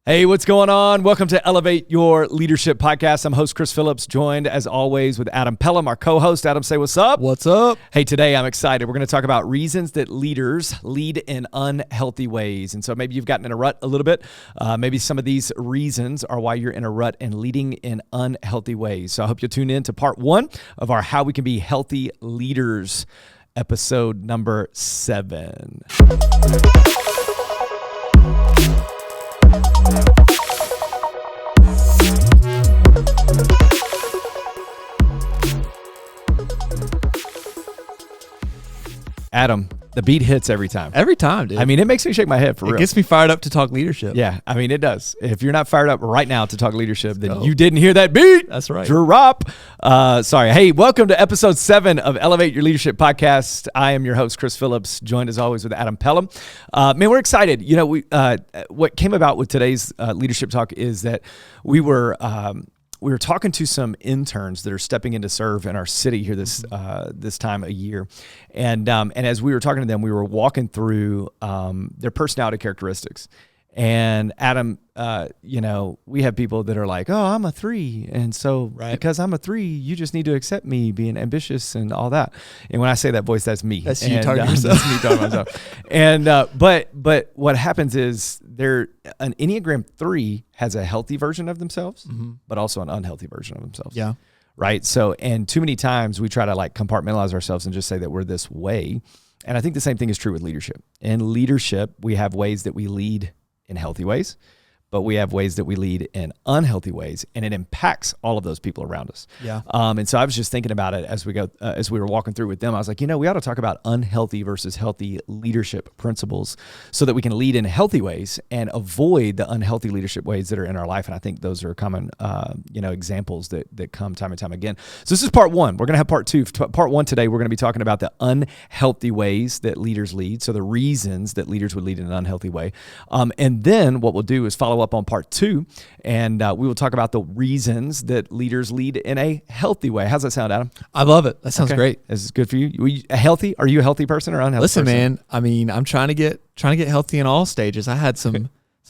Hey, what's going on? Welcome to Elevate Your Leadership Podcast. I'm host Chris Phillips, joined as always with Adam Pelham, our co-host. Adam, say what's up. What's up? Hey, today I'm excited. We're going to talk about reasons that leaders lead in unhealthy ways. And so maybe you've gotten in a rut a little bit. Maybe some of these reasons are why you're in a rut and leading in unhealthy ways. So I hope you'll tune in to part 1 of our How We Can Be Healthy Leaders, episode number 7. Adam, the beat hits every time. Every time, dude. I mean, it makes me shake my head for real. It gets me fired up to talk leadership. Yeah, I mean, it does. If you're not fired up right now to talk leadership, then you didn't hear that beat. That's right. Drop. Sorry. Hey, welcome to episode 7 of Elevate Your Leadership Podcast. I am your host, Chris Phillips, joined as always with Adam Pelham. Man, we're excited. You know, what came about with today's leadership talk is that we were talking to some interns that are stepping in to serve in our city here this time of year, and as we were talking to them, we were walking through their personality characteristics. And Adam, we have people that are like, "Oh, I'm a 3, and so because I'm a 3, you just need to accept me being ambitious and all that." And when I say that voice, that's me. That's you talking to yourself. That's me talking to myself. And but what happens is an Enneagram 3 has a healthy version of themselves, but also an unhealthy version of themselves. Yeah. Right. So, and too many times we try to like compartmentalize ourselves and just say that we're this way. And I think the same thing is true with leadership. In leadership, we have ways that we lead in healthy ways, but we have ways that we lead in unhealthy ways, and it impacts all of those people around us. Yeah. And so I was just thinking about it as we were walking through with them. I was like, we ought to talk about unhealthy versus healthy leadership principles so that we can lead in healthy ways and avoid the unhealthy leadership ways that are in our life. And I think those are common, examples that come time and time again. So this is part 1. We're going to have part 2. Part 1 today, we're going to be talking about the unhealthy ways that leaders lead. So the reasons that leaders would lead in an unhealthy way. And then what we'll do is follow up on part 2, and we will talk about the reasons that leaders lead in a healthy way. How's that sound, Adam? I love it. That sounds great. This is good for you. Are you a healthy person or unhealthy? Listen, person? man. I mean, I'm trying to get healthy in all stages. I had some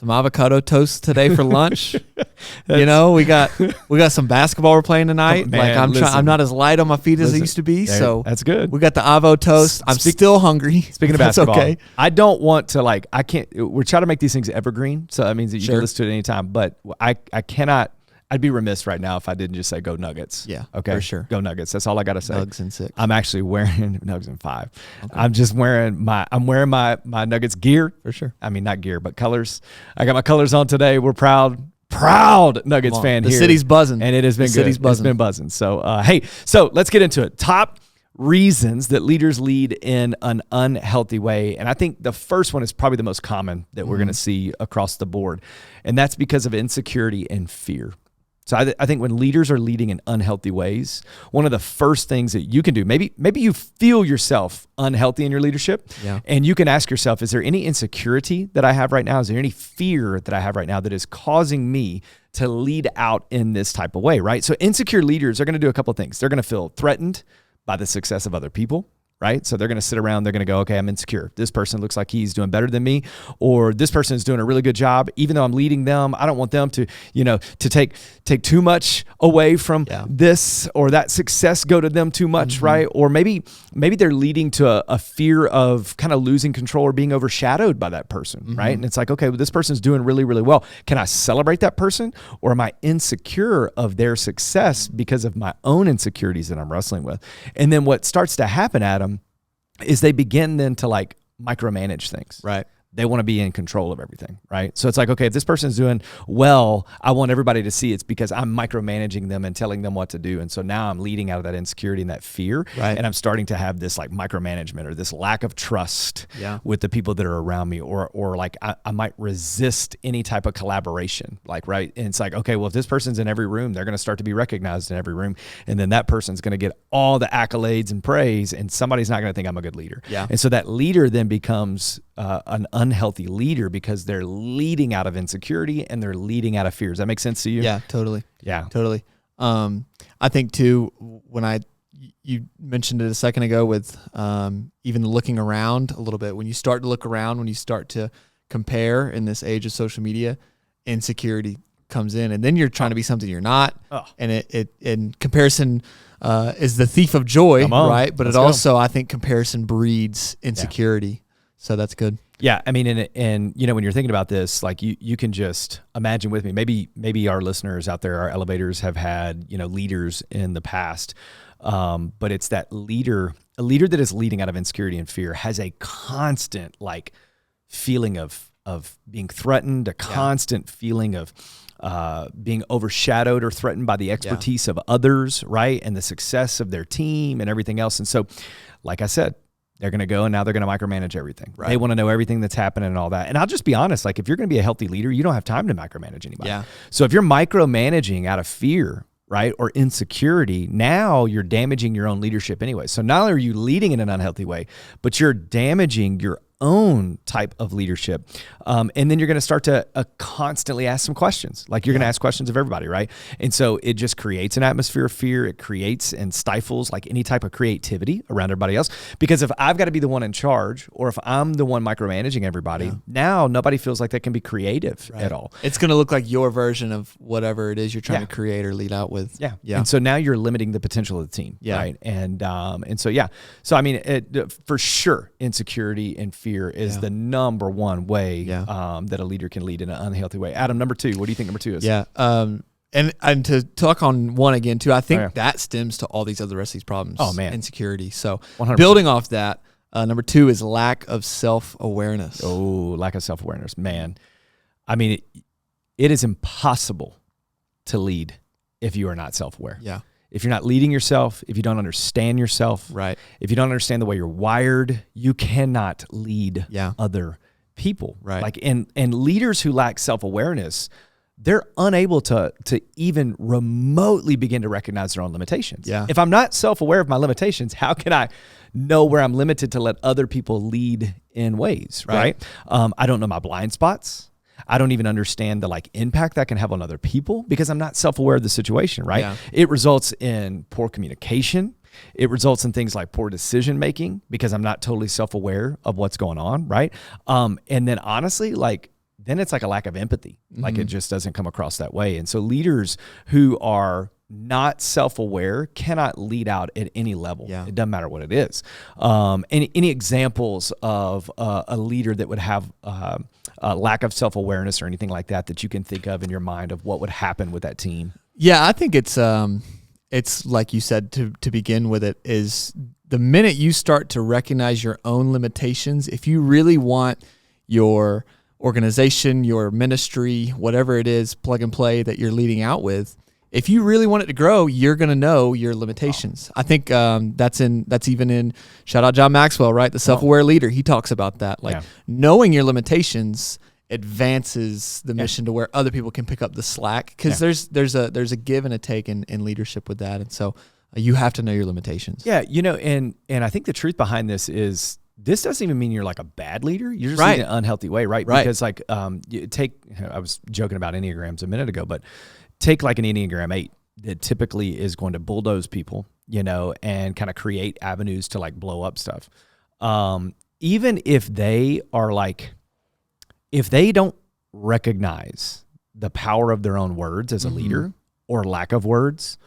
avocado toast today for lunch. We got some basketball we're playing tonight. Oh, man, I'm not as light on my feet as I used to be. So that's good. We got the avo toast. I'm still hungry. Speaking of basketball, okay. I don't want to we're trying to make these things evergreen. So that means that you can listen to it anytime, but I cannot. I'd be remiss right now if I didn't just say go Nuggets. Yeah, okay, for sure. Go Nuggets. That's all I got to say. Nugs in 6. I'm actually wearing Nugs in 5. Okay. I'm just wearing my Nuggets gear. For sure. I mean, not gear, but colors. I got my colors on today. We're proud Nuggets fan here. The city's buzzing. And it has been good. City's buzzing. It's been buzzing. So, so let's get into it. Top reasons that leaders lead in an unhealthy way. And I think the first one is probably the most common that we're going to see across the board. And that's because of insecurity and fear. So I think when leaders are leading in unhealthy ways, one of the first things that you can do, maybe you feel yourself unhealthy in your leadership, and you can ask yourself, is there any insecurity that I have right now? Is there any fear that I have right now that is causing me to lead out in this type of way, right? So insecure leaders are going to do a couple of things. They're going to feel threatened by the success of other people. Right? So they're going to sit around, they're going to go, okay, I'm insecure. This person looks like he's doing better than me, or this person is doing a really good job. Even though I'm leading them, I don't want them to, to take too much away from this or that success go to them too much, right? Or maybe they're leading to a fear of kind of losing control or being overshadowed by that person, right? And it's like, okay, well, this person's doing really, really well. Can I celebrate that person, or am I insecure of their success because of my own insecurities that I'm wrestling with? And then what starts to happen, Adam, is they begin then to like micromanage things. Right. They want to be in control of everything, right? So it's like, okay, if this person's doing well, I want everybody to see it's because I'm micromanaging them and telling them what to do. And so now I'm leading out of that insecurity and that fear. Right. And I'm starting to have this like micromanagement or this lack of trust with the people that are around me, or like I might resist any type of collaboration, like, right? And it's like, okay, well, if this person's in every room, they're going to start to be recognized in every room. And then that person's going to get all the accolades and praise, and somebody's not going to think I'm a good leader. Yeah. And so that leader then becomes an unhealthy leader because they're leading out of insecurity and they're leading out of fear. Does that make sense to you? Yeah, totally. Yeah. Totally. I think too, when you mentioned it a second ago with even looking around a little bit, when you start to look around, when you start to compare in this age of social media, insecurity comes in, and then you're trying to be something you're not. Oh. And it in comparison is the thief of joy, right? But I think comparison breeds insecurity. So that's good. Yeah, I mean, and you know, when you're thinking about this, like you can just imagine with me. Maybe our listeners out there, our elevators, have had, you know, leaders in the past, but it's that leader, a leader that is leading out of insecurity and fear, has a constant like feeling of being threatened, a constant feeling of being overshadowed or threatened by the expertise of others, right, and the success of their team and everything else. And so, like I said, they're going to go and now they're going to micromanage everything. Right. They want to know everything that's happening and all that. And I'll just be honest, like if you're going to be a healthy leader, you don't have time to micromanage anybody. Yeah. So if you're micromanaging out of fear, right, or insecurity, now you're damaging your own leadership anyway. So not only are you leading in an unhealthy way, but you're damaging your own type of leadership. And then you're going to start to constantly ask some questions. Like you're going to ask questions of everybody, right? And so it just creates an atmosphere of fear. It creates and stifles like any type of creativity around everybody else. Because if I've got to be the one in charge, or if I'm the one micromanaging everybody, now nobody feels like they can be creative at all. It's going to look like your version of whatever it is you're trying to create or lead out with. Yeah. And so now you're limiting the potential of the team, right? And so, So, I mean, for sure, insecurity and fear is the number one way that a leader can lead in an unhealthy way. Adam, number 2, what do you think number 2 is? Yeah. And to talk on 1 again too, I think that stems to all the rest of these problems. Oh man, insecurity. So 100%. Building off that, number 2 is lack of self-awareness. Oh, lack of self-awareness, man. I mean, it is impossible to lead if you are not self-aware. Yeah. If you're not leading yourself, if you don't understand yourself, right? If you don't understand the way you're wired, you cannot lead other people, right? Like, and leaders who lack self-awareness, they're unable to even remotely begin to recognize their own limitations. Yeah. If I'm not self-aware of my limitations, how can I know where I'm limited to let other people lead in ways, right? I don't know my blind spots. I don't even understand the like impact that can have on other people because I'm not self-aware of the situation, right? Yeah. It results in poor communication. It results in things like poor decision-making because I'm not totally self-aware of what's going on, right? And then honestly, like, then it's like a lack of empathy. Like it just doesn't come across that way. And so leaders who are not self-aware cannot lead out at any level. Yeah. It doesn't matter what it is. Any examples of a leader that would have a lack of self-awareness or anything like that you can think of in your mind of what would happen with that team? Yeah, I think it's like you said to begin with, it is the minute you start to recognize your own limitations, if you really want your organization, your ministry, whatever it is, plug and play that you're leading out with, if you really want it to grow, you're going to know your limitations. I think that's even in, shout out John Maxwell, right? The self-aware leader. He talks about that. Like knowing your limitations advances the mission to where other people can pick up the slack, because there's a give and a take in leadership with that. And so you have to know your limitations. Yeah, you know, and I think the truth behind this is, this doesn't even mean you're like a bad leader. You're just in an unhealthy way, right? Because like, I was joking about Enneagrams a minute ago, but take like an Enneagram 8 that typically is going to bulldoze people, you know, and kind of create avenues to like blow up stuff. Even if they are like, if they don't recognize the power of their own words as a leader, or lack of words,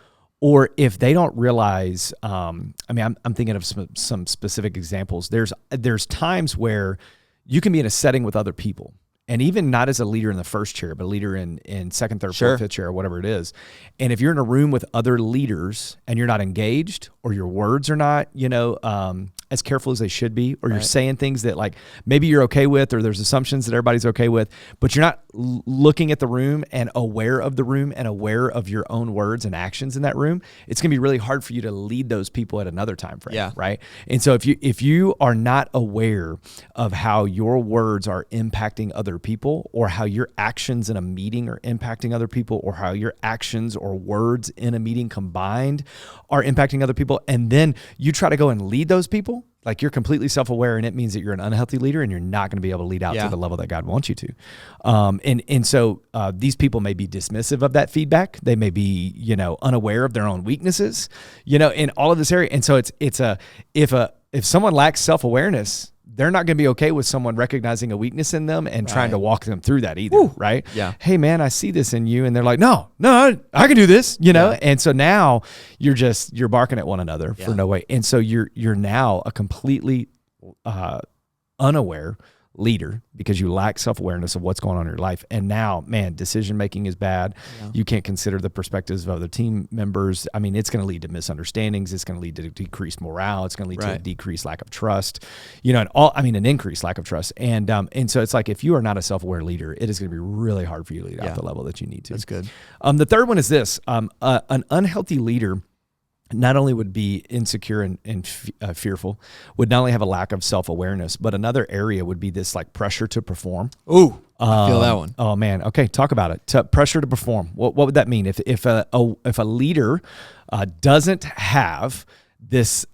or if they don't realize, I mean, I'm thinking of some specific examples. There's times where you can be in a setting with other people, and even not as a leader in the first chair, but a leader in second, third, fourth, fifth chair, or whatever it is. And if you're in a room with other leaders and you're not engaged, or your words are not, you know, as careful as they should be, or you're saying things that like maybe you're okay with, or there's assumptions that everybody's okay with, but you're not looking at the room and aware of the room and aware of your own words and actions in that room, it's going to be really hard for you to lead those people at another time frame, right? And so if you are not aware of how your words are impacting other people, or how your actions in a meeting are impacting other people, or how your actions or words in a meeting combined are impacting other people, and then you try to go and lead those people, like you're completely self-aware, and it means that you're an unhealthy leader and you're not going to be able to lead out to the level that God wants you to. And so these people may be dismissive of that feedback. They may be, you know, unaware of their own weaknesses, you know, in all of this area. And so if someone lacks self-awareness, they're not going to be okay with someone recognizing a weakness in them and trying to walk them through that either, right? Yeah. Hey man, I see this in you. And they're like, no, I can do this, you know? Yeah. And so now you're barking at one another for no way. And so you're now a completely unaware leader because you lack self-awareness of what's going on in your life. And now, man, decision-making is bad. Yeah. You can't consider the perspectives of other team members. I mean, it's going to lead to misunderstandings. It's going to lead to decreased morale. It's going to lead to a decreased lack of trust, you know, an increased lack of trust. And so it's like, if you are not a self-aware leader, it is going to be really hard for you to lead out the level that you need to. That's good. The third one is this, an unhealthy leader not only would be insecure and fearful, would not only have a lack of self-awareness, but another area would be this like pressure to perform. Ooh, I feel that one. Oh man. Okay. Talk about it. Pressure to perform. What would that mean? If a leader doesn't have this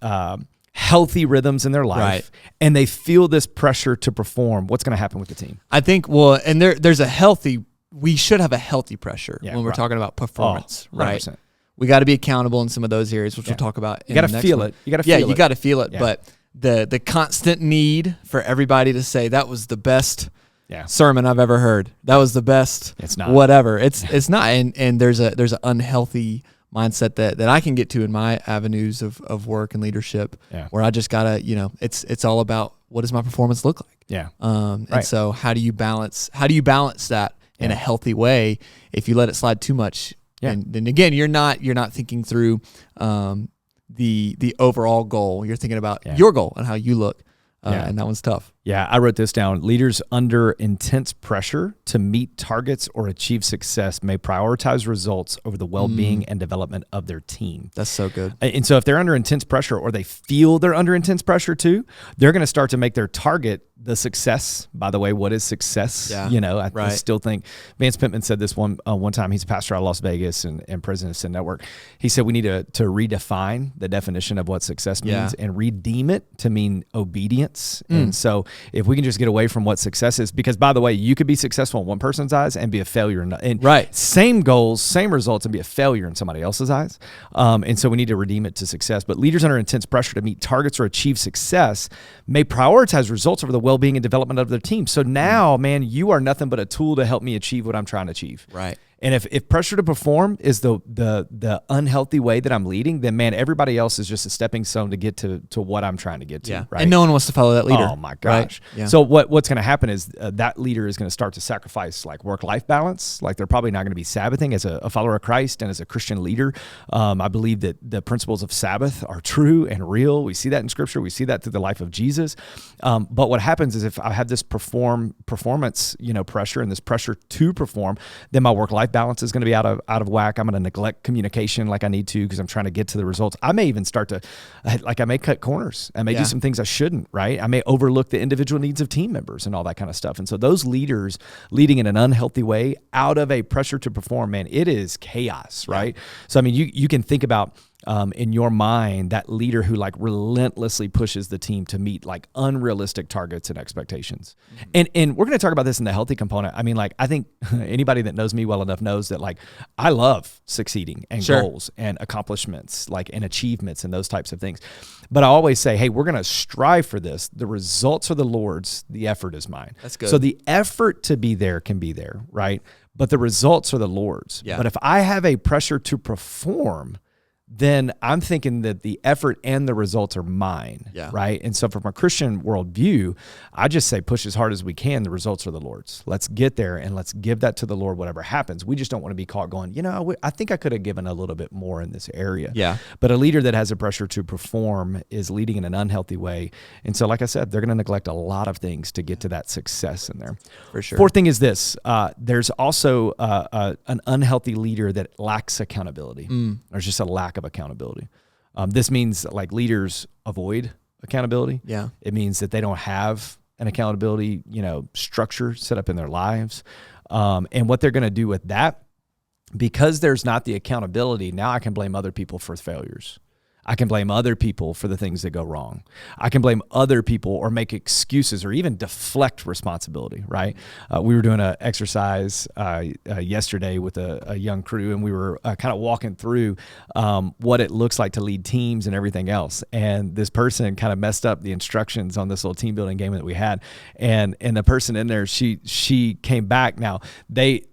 healthy rhythms in their life and they feel this pressure to perform, what's going to happen with the team? I think, and we should have a healthy pressure when we're talking about performance, right? We got to be accountable in some of those areas, which we'll talk about. You got to feel it. You got to feel it. You got to feel it. But the constant need for everybody to say that was the best sermon I've ever heard. That was the best. It's not. Whatever. It's not. And there's an unhealthy mindset that I can get to in my avenues of work and leadership, where I just gotta, it's all about what does my performance look like. Yeah. And so how do you balance that in a healthy way? If you let it slide too much. Yeah. And then again, you're not thinking through the overall goal. You're thinking about your goal and how you look, and that one's tough. Yeah, I wrote this down. Leaders under intense pressure to meet targets or achieve success may prioritize results over the well-being and development of their team. That's so good. And so if they're under intense pressure, or they feel they're under intense pressure too, they're going to start to make their target the success. By the way, what is success? Yeah, I still think Vance Pittman said this one time. He's a pastor out of Las Vegas and president of Sin Network. He said we need to redefine the definition of what success means and redeem it to mean obedience. And so if we can just get away from what success is, because by the way, you could be successful in one person's eyes and be a failure same goals, same results, and be a failure in somebody else's eyes. And so we need to redeem it to success. But leaders under intense pressure to meet targets or achieve success may prioritize results over the well-being and development of their team. So now, man, you are nothing but a tool to help me achieve what I'm trying to achieve. Right. And if pressure to perform is the unhealthy way that I'm leading, then man, everybody else is just a stepping stone to get to what I'm trying to get to. Yeah. Right. And no one wants to follow that leader. Oh my gosh. Right? Yeah. So what's going to happen is that leader is going to start to sacrifice like work-life balance. Like they're probably not going to be Sabbathing as a follower of Christ and as a Christian leader. I believe that the principles of Sabbath are true and real. We see that in Scripture. We see that through the life of Jesus. But what happens is if I have this performance, pressure and this pressure to perform, then my work-life balance is going to be out of whack. I'm going to neglect communication like I need to because I'm trying to get to the results. I may even start to, I may cut corners. I may do some things I shouldn't, right? I may overlook the individual needs of team members and all that kind of stuff. And so those leaders leading in an unhealthy way out of a pressure to perform, man, it is chaos, right? So, I mean, you can think about in your mind, that leader who like relentlessly pushes the team to meet like unrealistic targets and expectations. And we're going to talk about this in the healthy component. I mean, like, I think anybody that knows me well enough knows that like, I love succeeding and goals and accomplishments, like, and achievements and those types of things. But I always say, hey, we're going to strive for this. The results are the Lord's, the effort is mine. That's good. So the effort to be there can be there, right? But the results are the Lord's. Yeah. But if I have a pressure to perform, then I'm thinking that the effort and the results are mine, right? And so from a Christian worldview, I just say push as hard as we can. The results are the Lord's. Let's get there and let's give that to the Lord, whatever happens. We just don't want to be caught going, I think I could have given a little bit more in this area. Yeah. But a leader that has a pressure to perform is leading in an unhealthy way. And so like I said, they're going to neglect a lot of things to get to that success in there. For sure. Fourth thing is this. There's also an unhealthy leader that lacks accountability. There's just a lack of accountability. This means like leaders avoid accountability. Yeah. It means that they don't have an accountability, structure set up in their lives. And what they're going to do with that, because there's not the accountability, now I can blame other people for failures. I can blame other people for the things that go wrong. I can blame other people or make excuses or even deflect responsibility, right? We were doing an exercise yesterday with a young crew, and we were kind of walking through what it looks like to lead teams and everything else. And this person kind of messed up the instructions on this little team building game that we had. And the person in there, she came back. Now, they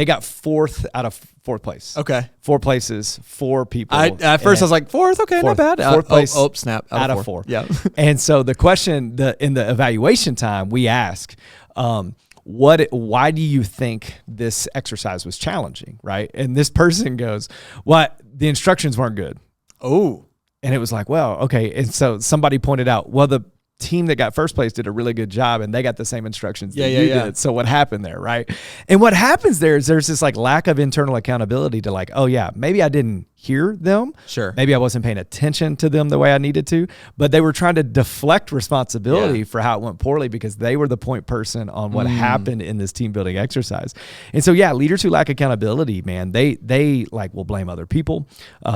got fourth out of fourth place. Okay. 4 places, 4 people. At first I was like, fourth? Okay, fourth, not bad. Fourth place. Snap. Out of 4. Yeah. And so the question in the evaluation time, we ask, why do you think this exercise was challenging, right? And this person goes, the instructions weren't good. Oh. And it was like, well, okay. And so somebody pointed out, well, the team that got first place did a really good job and they got the same instructions that you did. So what happened there, right? And what happens there is there's this like lack of internal accountability to like, oh yeah, maybe I didn't hear them. Sure. Maybe I wasn't paying attention to them the way I needed to, but they were trying to deflect responsibility for how it went poorly because they were the point person on what happened in this team building exercise. And so, yeah, leaders who lack accountability, man, they like will blame other people.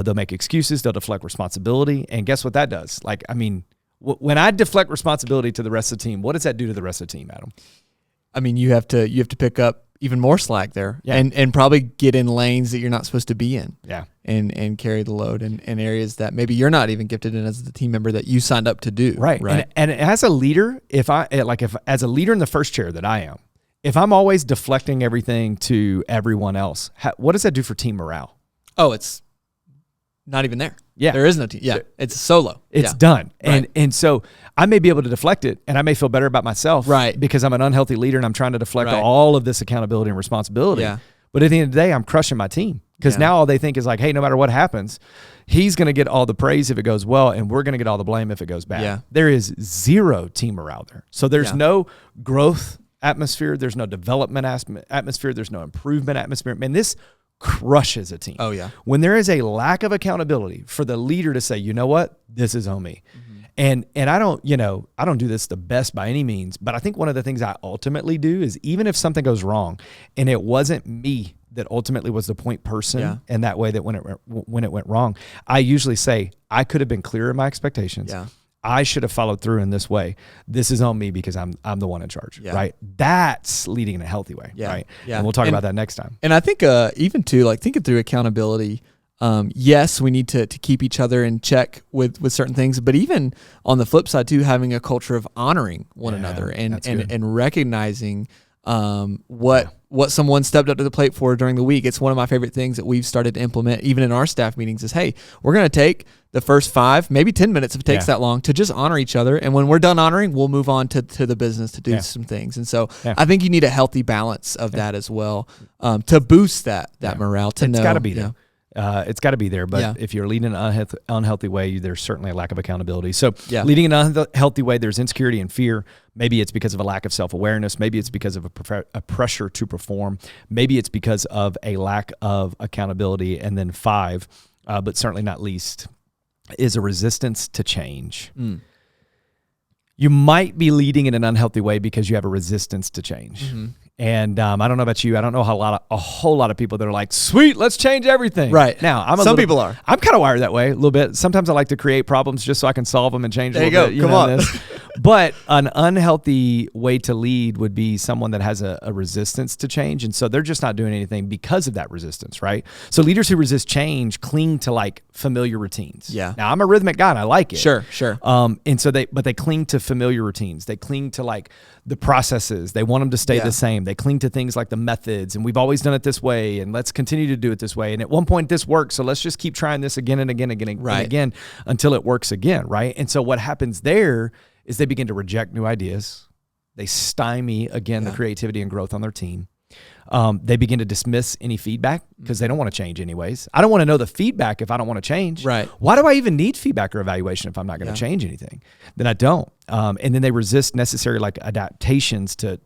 They'll make excuses. They'll deflect responsibility. And guess what that does? Like, I mean, when I deflect responsibility to the rest of the team, what does that do to the rest of the team, Adam? I mean, you have to pick up even more slack there, and probably get in lanes that you're not supposed to be in, and carry the load in areas that maybe you're not even gifted in as the team member that you signed up to do, right? And as a leader, if as a leader in the first chair that I am, if I'm always deflecting everything to everyone else, what does that do for team morale? Oh, it's not even there. Yeah. There is no team. Yeah. It's solo. It's done. And so I may be able to deflect it and I may feel better about myself because I'm an unhealthy leader and I'm trying to deflect all of this accountability and responsibility. Yeah. But at the end of the day, I'm crushing my team because now all they think is like, hey, no matter what happens, he's going to get all the praise if it goes well and we're going to get all the blame if it goes bad. Yeah. There is zero team morale there. So there's no growth atmosphere. There's no development atmosphere. There's no improvement atmosphere. Man, this crushes a team. Oh, yeah. When there is a lack of accountability for the leader to say, you know what, this is on me. And I don't do this the best by any means, but I think one of the things I ultimately do is even if something goes wrong and it wasn't me that ultimately was the point person in that way that when it went wrong, I usually say, I could have been clearer in my expectations. Yeah. I should have followed through in this way. This is on me because I'm the one in charge, right? That's leading in a healthy way, right? Yeah. And we'll talk about that next time. And I think even too, like thinking through accountability, yes, we need to keep each other in check with certain things, but even on the flip side too, having a culture of honoring one another and recognizing what someone stepped up to the plate for during the week. It's one of my favorite things that we've started to implement even in our staff meetings is, hey, we're going to take the first 5, maybe 10 minutes if it takes that long to just honor each other. And when we're done honoring, we'll move on to the business to do some things. And so I think you need a healthy balance of that as well to boost that morale. It's got to be there. It's got to be there. But if you're leading in an unhealthy way, there's certainly a lack of accountability. So leading in an unhealthy way, there's insecurity and fear. Maybe it's because of a lack of self-awareness. Maybe it's because of a pressure to perform. Maybe it's because of a lack of accountability. And then 5, but certainly not least, is a resistance to change. You might be leading in an unhealthy way because you have a resistance to change. And I don't know about you. I don't know a whole lot of people that are like, sweet, let's change everything. Right. Now, some people are. I'm kind of wired that way a little bit. Sometimes I like to create problems just so I can solve them and change there a little bit. Come on. But an unhealthy way to lead would be someone that has a resistance to change. And so they're just not doing anything because of that resistance, right? So leaders who resist change cling to like familiar routines. Yeah. Now, I'm a rhythmic guy and I like it. Sure. And so they cling to familiar routines. They cling to like the processes. They want them to stay the same. They cling to things like the methods, and we've always done it this way, and let's continue to do it this way. And at one point this worked, so let's just keep trying this again and again and again until it works again, right? And so what happens there is they begin to reject new ideas. They stymie, again, the creativity and growth on their team. They begin to dismiss any feedback because they don't want to change anyways. I don't want to know the feedback if I don't want to change. Right. Why do I even need feedback or evaluation if I'm not going to change anything? Then I don't. And then they resist necessary like adaptations to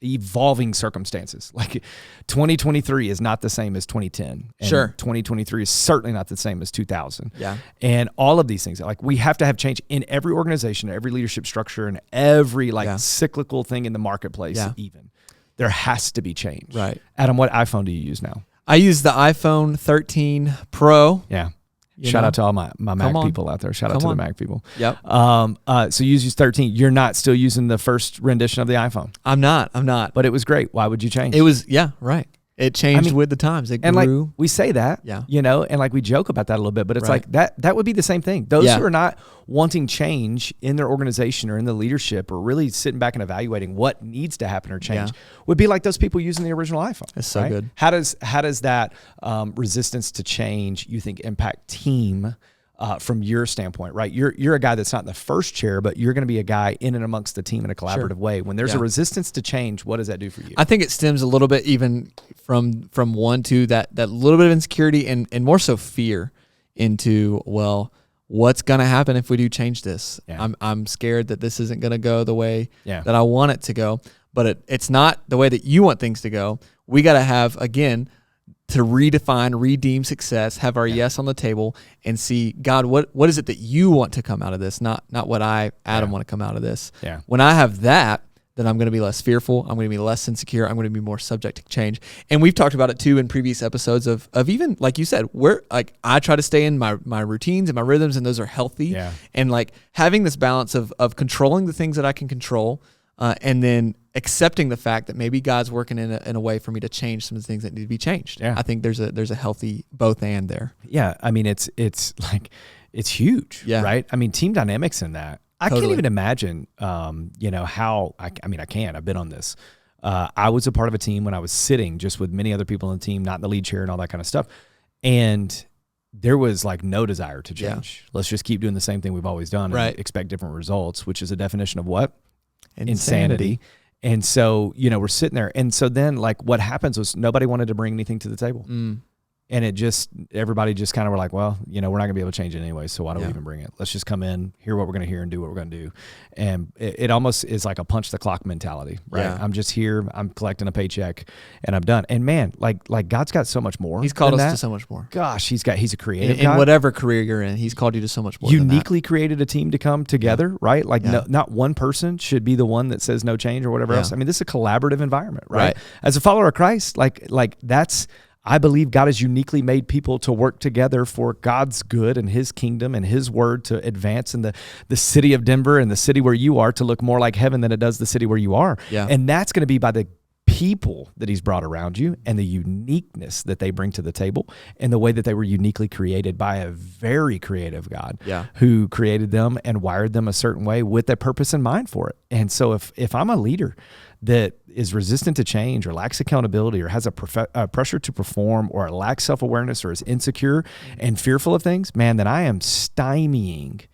evolving circumstances. Like 2023 is not the same as 2010. And 2023 is certainly not the same as 2000. Yeah. And all of these things, like we have to have change in every organization, every leadership structure, and every cyclical thing in the marketplace even. There has to be change. Right. Adam, what iPhone do you use now? I use the iPhone 13 Pro. Yeah. Shout out to all my Mac on. people out there. Shout out to the Mac people. Yep. So you use 13. You're not still using the first rendition of the iPhone. I'm not. But it was great. Why would you change? It was, right. It changed with the times. It and grew. like we say that, Yeah. and like we joke about that a little bit, but it's Right. like that would be the same thing. Those Yeah. who are not wanting change in their organization or in the leadership or really sitting back and evaluating what needs to happen or change would be like those people using the original iPhone. That's so right? good. How does that resistance to change, you think, impact team from your standpoint, right? You're a guy that's not in the first chair, but you're going to be a guy in and amongst the team in a collaborative way. When there's a resistance to change, what does that do for you? I think it stems a little bit even from one to that little bit of insecurity and more so fear into, well, what's going to happen if we do change this? Yeah. I'm scared that this isn't going to go the way Yeah. that I want it to go, but it's not the way that you want things to go. We got to have, again, to redefine, redeem success, have our yes on the table, and see, God, what is it that you want to come out of this? Not what Adam, want to come out of this. Yeah. When I have that, then I'm going to be less fearful. I'm going to be less insecure. I'm going to be more subject to change. And we've talked about it too in previous episodes of even, like you said, where like I try to stay in my routines and my rhythms, and those are healthy. Yeah. And like having this balance of controlling the things that I can control, and then accepting the fact that maybe God's working in a way for me to change some of the things that need to be changed. Yeah. I think there's a healthy both and there. Yeah. I mean, it's like, it's huge, Yeah. right? I mean, team dynamics in that. I can't Totally. even imagine, how, I mean, I can, I've been on this. I was a part of a team when I was sitting just with many other people on the team, not in the lead chair and all that kind of stuff. And there was like no desire to change. Let's just keep doing the same thing we've always done Right. and expect different results, which is a definition of what? Insanity. And so, we're sitting there. And so then like what happens was nobody wanted to bring anything to the table. And everybody just kind of were like, well, we're not gonna be able to change it anyway. So why don't we even bring it? Let's just come in, hear what we're going to hear and do what we're going to do. And it almost is like a punch the clock mentality, right? Yeah. I'm just here, I'm collecting a paycheck and I'm done. And man, like God's got so much more. He's called than us that. to so much more. Gosh, he's a creative In God. whatever career you're in, he's called you to so much more. Uniquely created a team to come together, right? Like Yeah. not one person should be the one that says no change or whatever Yeah. else. I mean, this is a collaborative environment, right? Right. As a follower of Christ, like that's, I believe God has uniquely made people to work together for God's good and his kingdom and his word to advance in the city of Denver and the city where you are to look more like heaven than it does the city where you are. Yeah. And that's going to be by the people that he's brought around you and the uniqueness that they bring to the table and the way that they were uniquely created by a very creative God who created them and wired them a certain way with a purpose in mind for it. And so if I'm a leader that is resistant to change or lacks accountability or has a pressure to perform or lacks self-awareness or is insecure and fearful of things, man, then I am stymieing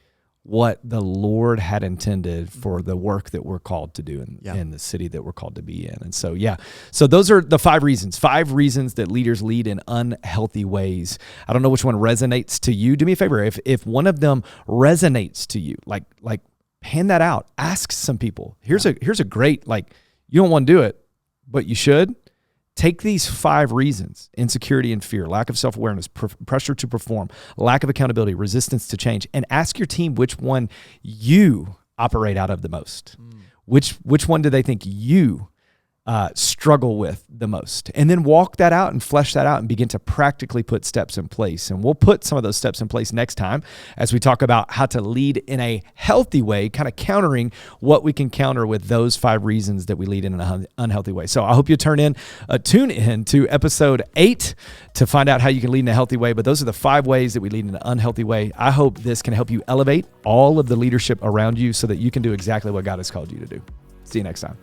what the Lord had intended for the work that we're called to do in the city that we're called to be in. And so, so those are the 5 reasons that leaders lead in unhealthy ways. I don't know which one resonates to you. Do me a favor. If one of them resonates to you, like hand that out, ask some people. Here's a great, like, you don't want to do it, but you should. Take these 5 reasons: insecurity and fear, lack of self-awareness, pressure to perform, lack of accountability, resistance to change, and ask your team which one you operate out of the most. Which one do they think you struggle with the most? And then walk that out and flesh that out and begin to practically put steps in place. And we'll put some of those steps in place next time as we talk about how to lead in a healthy way, kind of countering what we can counter with those 5 reasons that we lead in an unhealthy way. So I hope you tune in to episode 8 to find out how you can lead in a healthy way. But those are the 5 ways that we lead in an unhealthy way. I hope this can help you elevate all of the leadership around you so that you can do exactly what God has called you to do. See you next time.